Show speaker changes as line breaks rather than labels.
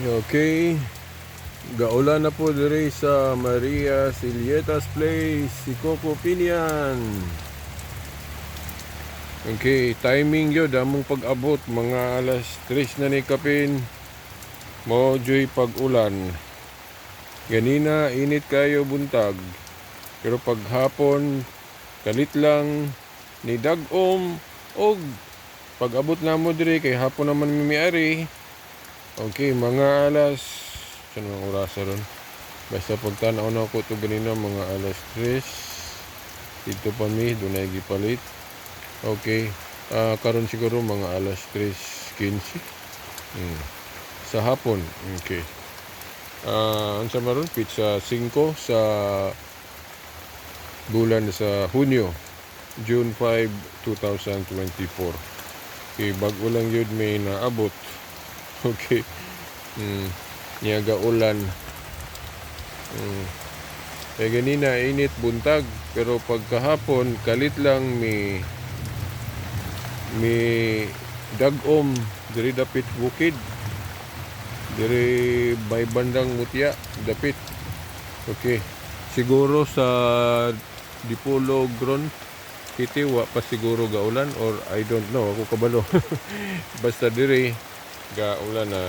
Okay, gaulan na po diri sa Maria Silietas Place, si Coco Pinian. Okay, timing yun, among pag-abot, mga alas 3 na ni kapin, mo joy pag-ulan. Ganina, init kayo buntag, pero paghapon, kalit lang, ni dagom, og pag-abot na mo diri, kay hapon naman mimiari. Okay, mga alas, saan mga oras ron? Basta pagtanaw na ko ito ganina, mga alas 3. Dito pa mi, doon ay gipalit. Okay, karon siguro mga alas 3:15. Sa hapon, okay. Ang sa maron, pizza 5 sa bulan sa Hunyo, June 5, 2024. Okay, bago lang yun may naabot. Okay. Niyaga ulan. Kaya ganina init buntag, pero pagkahapon kalit lang may dagom diri dapit bukid. Diri may bandang mutya dapit. Okay. Siguro sa Dipolo Gron City wa pa siguro gaulan, or I don't know, ako kabalo. Basta diri gaulan na